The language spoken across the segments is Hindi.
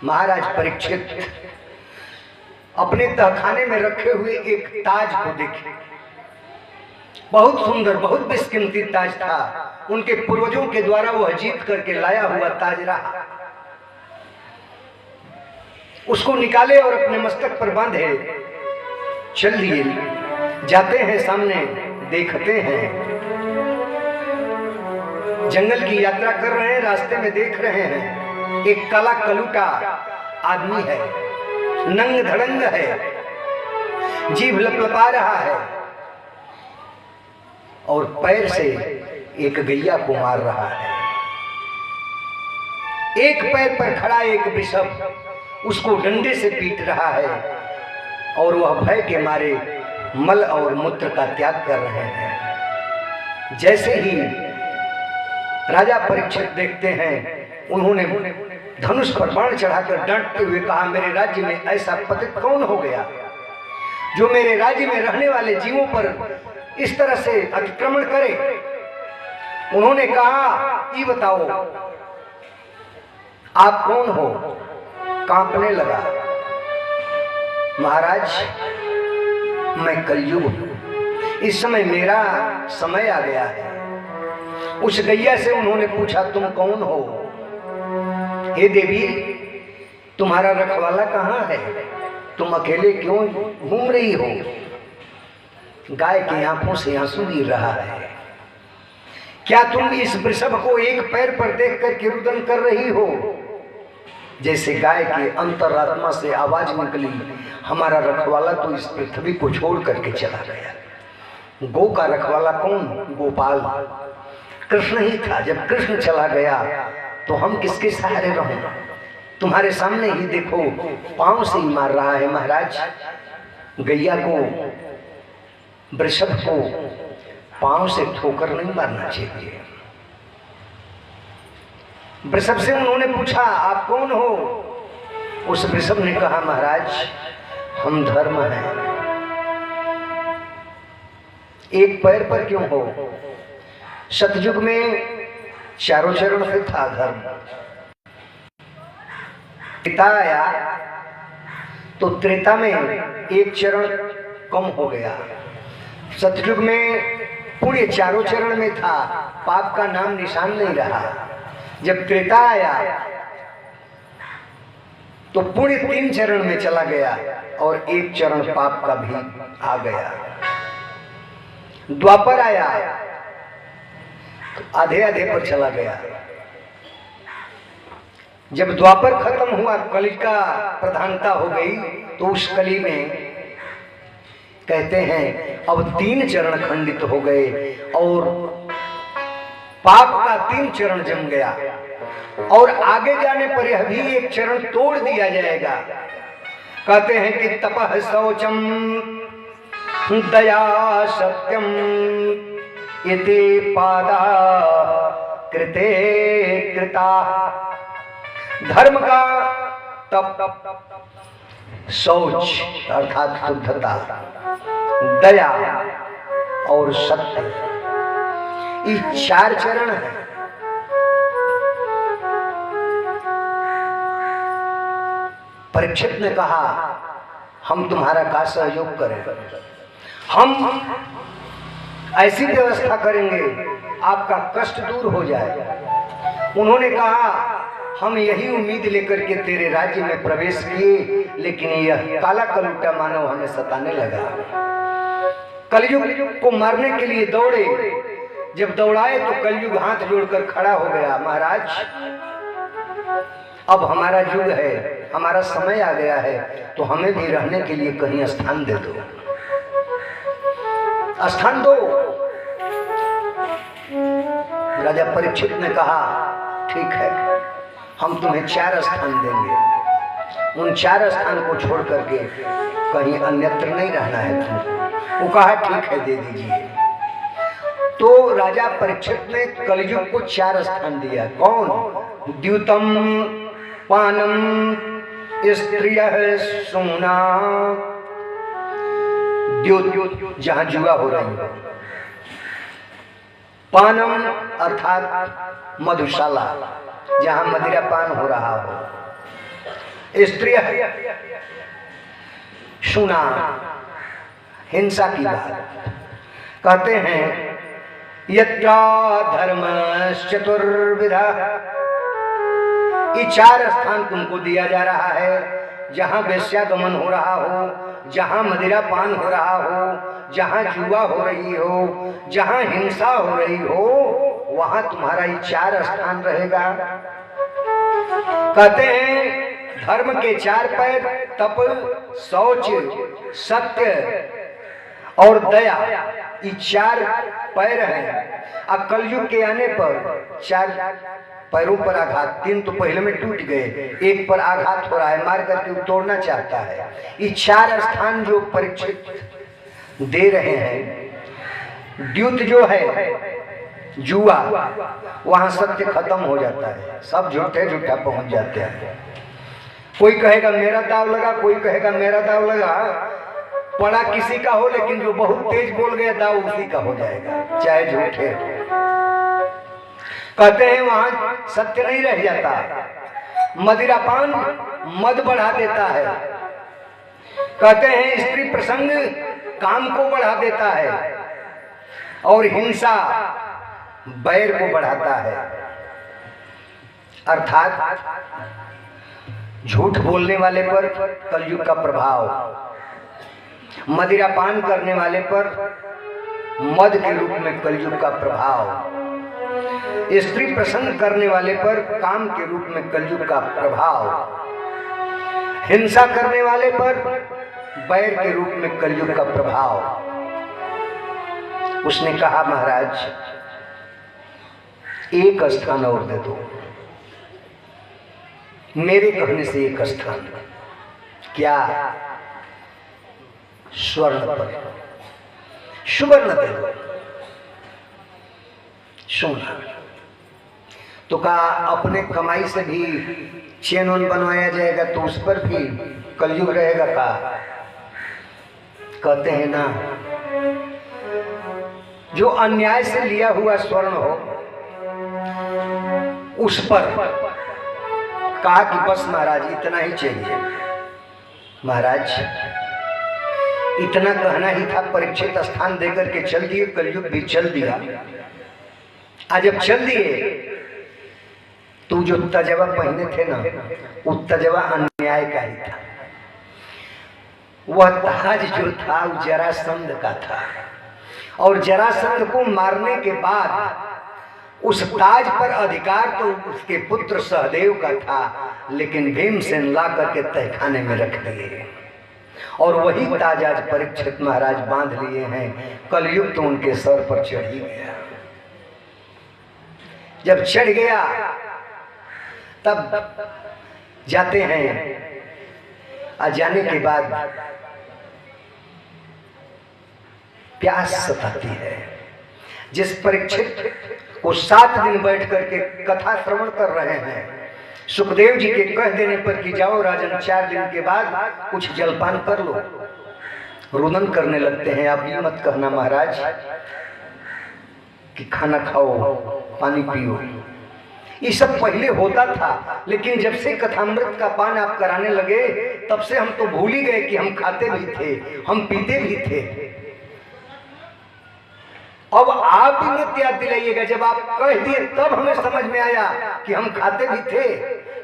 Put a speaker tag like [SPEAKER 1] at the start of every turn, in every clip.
[SPEAKER 1] महाराज परीक्षित अपने तहखाने में रखे हुए एक ताज को देखे। बहुत सुंदर, बहुत बेशकीमती ताज था। उनके पूर्वजों के द्वारा वह जीत करके लाया हुआ ताज रहा। उसको निकाले और अपने मस्तक पर बांधे चल दिए। जाते हैं, सामने देखते हैं, जंगल की यात्रा कर रहे हैं। रास्ते में देख रहे हैं एक काला कलूटा आदमी है, नंग धड़ंग है, जीभ लपलपा रहा है और पैर से एक गैया को मार रहा है। एक पैर पर खड़ा एक वृषभ उसको डंडे से पीट रहा है और वह भय के मारे मल और मूत्र का त्याग कर रहे हैं। जैसे ही राजा परीक्षित देखते हैं, उन्होंने धनुष पर बाण चढ़ाकर डांटते हुए कहा, मेरे राज्य में ऐसा पतित कौन हो गया जो मेरे राज्य में रहने वाले जीवों पर इस तरह से अतिक्रमण करे। उन्होंने कहा, ये बताओ आप कौन हो? कांपने लगा, महाराज मैं कलयुग हूं, इस समय मेरा समय आ गया है। उस गैया से उन्होंने पूछा, तुम कौन हो? हे देवी, तुम्हारा रखवाला कहाँ है? तुम अकेले क्यों घूम रही हो? गाय की आंखों से आंसू गिर रहा है। क्या तुम इस वृषभ को एक पैर पर देखकर के रुदन कर रही हो? जैसे गाय के अंतरात्मा से आवाज निकली, हमारा रखवाला तो इस पृथ्वी को छोड़ करके चला गया। गो का रखवाला कौन? गोपाल कृष्ण ही था। जब कृष्ण चला गया तो हम किसके सहारे रहें? तुम्हारे सामने ही देखो, पांव से ही मार रहा है। महाराज, गैया को, वृषभ को पांव से ठोकर नहीं मारना चाहिए। वृषभ से उन्होंने पूछा, आप कौन हो? उस वृषभ ने कहा, महाराज हम धर्म हैं। एक पैर पर क्यों हो? सतयुग में चारों चरण से था धर्म। त्रेता आया तो त्रेता में एक चरण कम हो गया। सतयुग में पुण्य चारों चरण में था, पाप का नाम निशान नहीं रहा। जब त्रेता आया तो पुण्य 3 चरण में चला गया और एक चरण पाप का भी आ गया। द्वापर आया तो आधे आधे पर चला गया। जब द्वापर खत्म हुआ, कली का प्रधानता हो गई, तो उस कली में कहते हैं अब 3 चरण खंडित हो गए और पाप का 3 चरण जम गया और आगे जाने पर यह भी एक चरण तोड़ दिया जाएगा। कहते हैं कि तपः शौचम दया सत्यम इति पादा कृते कृता। धर्म का तप, शौच अर्थात शुद्धता, दया और सत्य, ये 4 चरण है। परीक्षित ने कहा, हम तुम्हारा का सहयोग करें, हम ऐसी व्यवस्था करेंगे आपका कष्ट दूर हो जाए। उन्होंने कहा, हम यही उम्मीद लेकर के तेरे राज्य में प्रवेश किए, लेकिन यह काला कलूटा मानव हमें सताने लगा। कलयुग को मारने के लिए दौड़े, जब दौड़ाए तो कलयुग हाथ जोड़कर खड़ा हो गया। महाराज, अब हमारा युग है, हमारा समय आ गया है, तो हमें भी रहने के लिए कहीं स्थान दे दो, स्थान दो। राजा परीक्षित ने कहा, ठीक है, हम तुम्हें 4 स्थान देंगे। उन 4 स्थान को छोड़ करके कहीं अन्यत्र नहीं रहना है तुमको। वो कहा, ठीक है, दे दीजिए। तो राजा परीक्षित ने कलयुग को 4 स्थान दिया। कौन? द्यूतम पानम स्त्रियः सोना। द्यूत जहां जुआ हो रही है, पानम अर्थात मधुशाला, जहां मदिरा पान हो रहा हो। स्त्री सुना हिंसा की बात, कहते हैं यत्रा धर्मश्चतुर्विधा, ये 4 स्थान तुमको दिया जा रहा है, जहां वेश्यागमन हो रहा हो, जहां मदिरा पान हो रहा हो, जहां जुआ हो रही हो, जहां हिंसा हो रही हो, वहां तुम्हारा ये 4 स्थान रहेगा। कहते हैं धर्म के 4 पैर तप, शौच, सत्य और दया, ये 4 पैर हैं। अब कलयुग के आने पर 4 पैरों पर आघात, 3 तो पहले में टूट गए, 1 पर आघात हो रहा है, मार करके तोड़ना चाहता है। ये 4 स्थान जो परीक्षित दे रहे हैं, द्यूत जो है जुआ, वहां सत्य खत्म हो जाता है, सब झूठे झूठा पहुंच जाते हैं। कोई कहेगा मेरा दाव लगा, कोई कहेगा मेरा दाव लगा, पड़ा किसी का हो, लेकिन जो बहुत तेज बोल गया दाव उसी का हो जाएगा, चाहे झूठे। कहते हैं वहां सत्य नहीं रह जाता। मदिरापान मद बढ़ा देता है। कहते हैं स्त्री प्रसंग काम को बढ़ा देता है, और हिंसा बैर को बढ़ाता है। अर्थात झूठ बोलने वाले पर कलयुग का प्रभाव, मदिरापान करने वाले पर मद के रूप में कलयुग का प्रभाव, स्त्री प्रसंग करने वाले पर काम के रूप में कलयुग का प्रभाव, हिंसा करने वाले पर बैर के रूप में कलयुग का प्रभाव। उसने कहा महाराज 1 स्थान और दे दो, मेरे कहने से 1 स्थान। क्या? स्वर्ण पर, सुवर्ण दे दो, सोना। तो कहा अपने कमाई से भी चेन उन बनवाया जाएगा तो उस पर भी कलयुग रहेगा का? कहते हैं ना, जो अन्याय से लिया हुआ स्वर्ण हो उस पर कहा कि बस महाराज इतना ही चाहिए। महाराज इतना कहना ही था, परीक्षित स्थान देकर के चल दिए, कलयुग भी चल दिया। आज जब चल दिए तो जो तजवा पहने थे ना, वो तजवा अन्याय का ही था। वह ताज जो था वो जरासंध का था, और जरासंध को मारने के बाद उस ताज पर अधिकार तो उसके पुत्र सहदेव का था, लेकिन भीमसेन ला करके तहखाने में रख दिए, और वही ताज आज परीक्षित महाराज बांध लिए हैं। कलयुग तो उनके सर पर चढ़ ही गया। जब चढ़ गया तब जाते हैं, और जाने के बाद प्यास सताती है। जिस परीक्षित को 7 दिन बैठ करके कथा श्रवण कर रहे हैं, सुखदेव जी के कह देने पर कि जाओ राजन 4 दिन के बाद कुछ जलपान कर लो, रुदन करने लगते हैं। आप ये मत कहना महाराज कि खाना खाओ पानी पियो, ये सब पहले होता था, लेकिन जब से कथामृत का पान आप कराने लगे तब से हम तो भूल ही गए कि हम खाते भी थे, हम पीते भी थे। अब आप ही मत याद दिलाइएगा, जब आप कह दिए तब हमें समझ में आया कि हम खाते भी थे,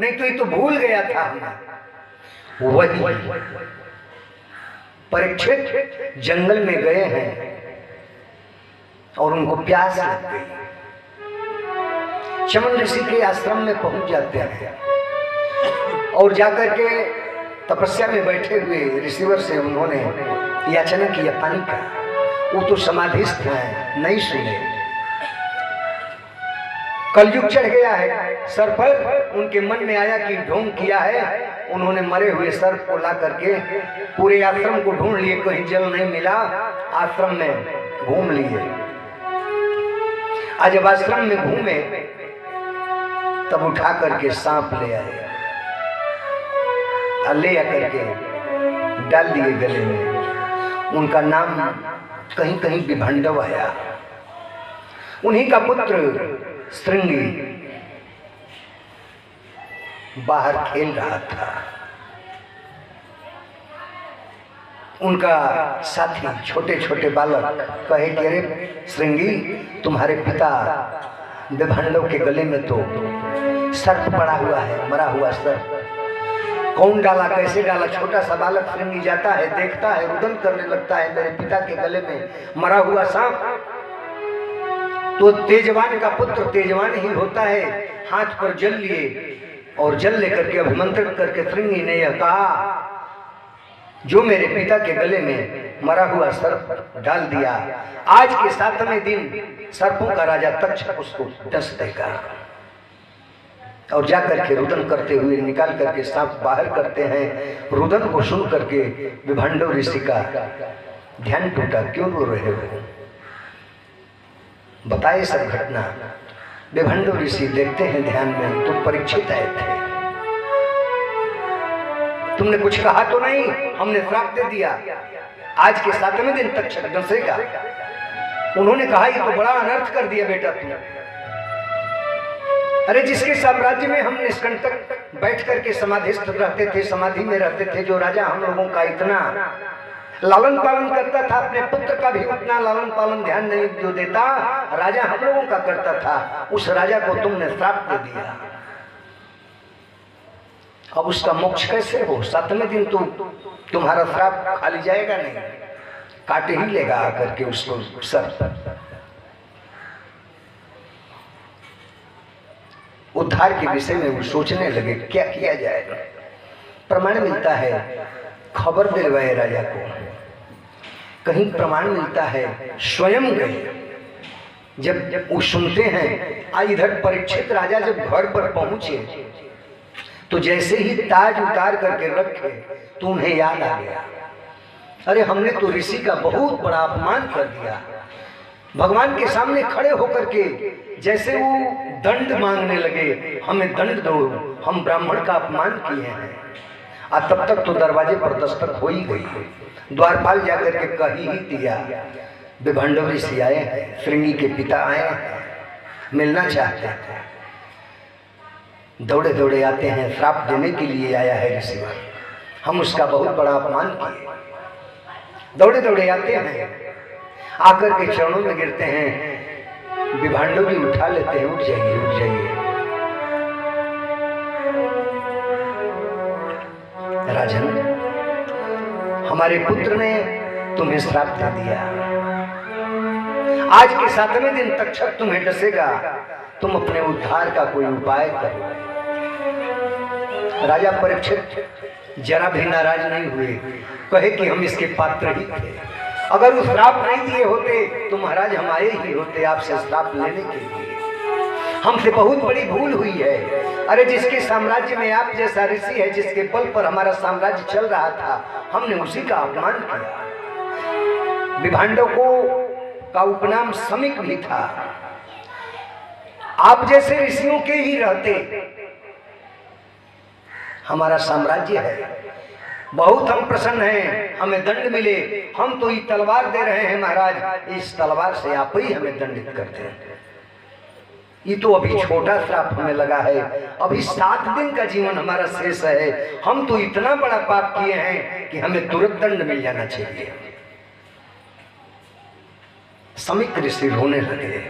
[SPEAKER 1] नहीं तो ये तो भूल गया था हमें। वही परीक्षित जंगल में गए हैं और उनको प्यास लग गई, चमन ऋषि के आश्रम में पहुंच जाते हैं और जाकर के तपस्या में बैठे हुए ऋषिवर से उन्होंने याचना किया पानी का। वो तो समाधिस्थ हैं, नहीं सुने। कलयुग चढ़ गया है सर पर, उनके मन में आया कि ढोंग किया है। उन्होंने मरे हुए सर्प को ला करके पूरे आश्रम को ढूंढ लिए, कहीं जल नहीं मिला, आश्रम में घूम लिए। आज जब आश्रम में घूमे तब उठा करके सांप ले आए, ले आकर के डाल दिए गले में। उनका नाम कहीं कहीं विभंडव आया। उन्हीं का पुत्र श्रृंगी बाहर खेल रहा था। उनका साथी छोटे छोटे बालक कहे कि अरे श्रृंगी, तुम्हारे पिता विभंडव के गले में तो सर्प पड़ा हुआ है, मरा हुआ सर्प। कौन डाला, कैसे डाला? छोटा सा बालक श्रृंगी जाता है, देखता है, रुदन करने लगता है, मेरे पिता के गले में मरा हुआ सांप। तो तेजवान का पुत्र तेजवान ही होता है, हाथ पर जल लिए और जल लेकर के अभिमंत्रित करके श्रृंगी ने यह कहा, जो मेरे पिता के गले में मरा हुआ सर्प डाल दिया, आज के 7वें दिन सर्पों का राजा तक्षक उसको डस देगा। और जाकर के रुदन करते हुए निकाल करके सांप बाहर करते हैं। रुदन को सुन करके विभंडव ऋषि का ध्यान टूटा। क्यों रो रहे हो? बताए सब घटना। विभंडव ऋषि देखते हैं ध्यान में, तो परीक्षित आए थे, तुमने कुछ कहा तो नहीं, हमने श्राप दे दिया, आज के 7वें दिन तक्षक डसेगा। उन्होंने कहा ये तो बड़ा अनर्थ कर दिया बेटा तुमने। अरे जिसके साम्राज्य में हम निष्कंटक बैठ करके समाधिस्थ रहते थे, समाधि में रहते थे, जो राजा हम लोगों का इतना लालन पालन करता था, अपने पुत्र का भी उतना लालन पालन ध्यान नहीं जो देता, राजा हम लोगों का करता था, उस राजा को तुमने श्राप दे दिया। अब उसका मोक्ष कैसे हो? 7वें दिन तो तुम्हारा श्राप खाली जाएगा नहीं, काट ही लेगा आकर के उसको सर। उद्धार के विषय में वो सोचने लगे क्या किया जाएगा। प्रमाण मिलता है, खबर दिलवाए राजा को, कहीं प्रमाण मिलता है स्वयं गए। जब वो सुनते हैं, आज इधर परीक्षित राजा जब घर पर पहुंचे तो जैसे ही ताज उतार करके रखे तो उन्हें याद आ गया, अरे हमने तो ऋषि का बहुत बड़ा अपमान कर दिया। भगवान के सामने खड़े होकर के जैसे वो दंड मांगने लगे, हमें दंड दो, हम ब्राह्मण का अपमान किए हैं। और तब तक तो दरवाजे पर दस्तक हो ही गई। द्वारपाल जाकर के कह ही दिया, विभंडव ऋषि आए हैं, श्रृंगी के पिता आए हैं, मिलना चाहते हैं। दौड़े दौड़े आते हैं, श्राप देने के लिए आया है ऋषिवर, हम उसका बहुत बड़ा अपमान किए। दौड़े दौड़े आते हैं, आकर के चरणों में गिरते हैं। विभंडव जी उठा लेते हैं, उठ जाइए उठ जाइए। राजन, हमारे पुत्र ने तुम्हें श्राप दे दिया, आज के 7वें दिन तक्षक तुम्हें डसेगा, तुम अपने उद्धार का कोई उपाय करो। राजा परीक्षित जरा भी नाराज नहीं हुए, कहे कि हम इसके पात्र ही थे, अगर वो श्राप नहीं दिए होते तो महाराज हम आए ही होते आपसे श्राप लेने के लिए, हमसे बहुत बड़ी भूल हुई है। अरे जिसके साम्राज्य में आप जैसा ऋषि है, जिसके बल पर हमारा साम्राज्य चल रहा था, हमने उसी का अपमान किया। विभंडव को का उपनाम समिक भी था, आप जैसे ऋषियों के ही रहते हमारा साम्राज्य है, बहुत हम प्रसन्न हैं, हमें दंड मिले, हम तो ये तलवार दे रहे हैं महाराज, इस तलवार से आप ही हमें दंडित करते हैं। ये तो अभी छोटा श्राप हमें लगा है, अभी 7 दिन का जीवन हमारा शेष है, हम तो इतना बड़ा पाप किए हैं कि हमें तुरंत दंड मिल जाना चाहिए। समिक ऋषि रोने लगे,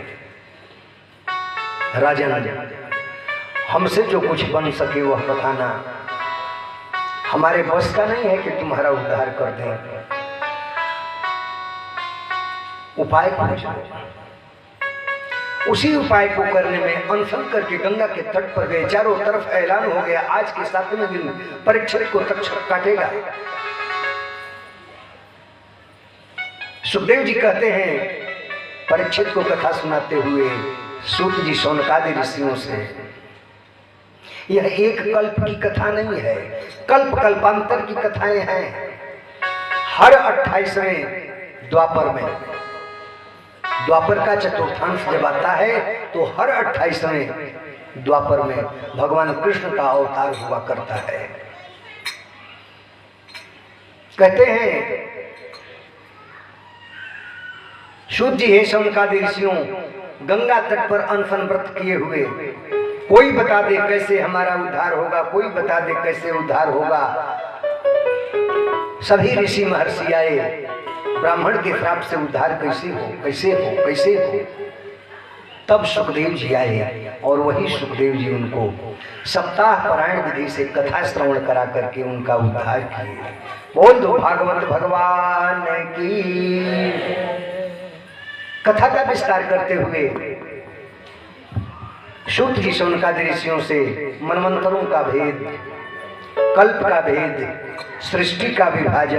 [SPEAKER 1] राजन हमसे जो कुछ बन सके वह बताना, हमारे बस का नहीं है कि तुम्हारा उद्धार कर दें, उपाय पूछो। उसी उपाय को करने में अनशन करके गंगा के तट पर गए, चारों तरफ ऐलान हो गया, आज के 7वें दिन परीक्षित को तक्षक काटेगा। सुखदेव जी कहते हैं, परीक्षित को कथा सुनाते हुए सूत जी शौनकादि ऋषियों से, यह एक कल्प की कथा नहीं है, कल्प कल्पांतर की कथाएं हैं। हर 28वें द्वापर में, द्वापर का चतुर्थांश जब आता है तो हर 28वें द्वापर में भगवान कृष्ण का अवतार हुआ करता है। कहते हैं सूत जी, हे शौनकादि ऋषियों, गंगा तट पर अनशन व्रत किए हुए, कोई बता दे कैसे हमारा उद्धार होगा, कोई बता दे कैसे उद्धार होगा। सभी ऋषि महर्षि आए, ब्राह्मण के श्राप से उद्धार कैसे हो, कैसे हो, कैसे हो। तब सुखदेव जी आए और वही सुखदेव जी उनको सप्ताह पारायण विधि से कथा श्रवण करा करके उनका उद्धार किए। बोल दो भागवत भगवान की। कथा का विस्तार करते हुए सूत जी शौनकादि ऋषियों से मनवंतरों का भेद, कल्प का भेद, सृष्टि का विभाजन,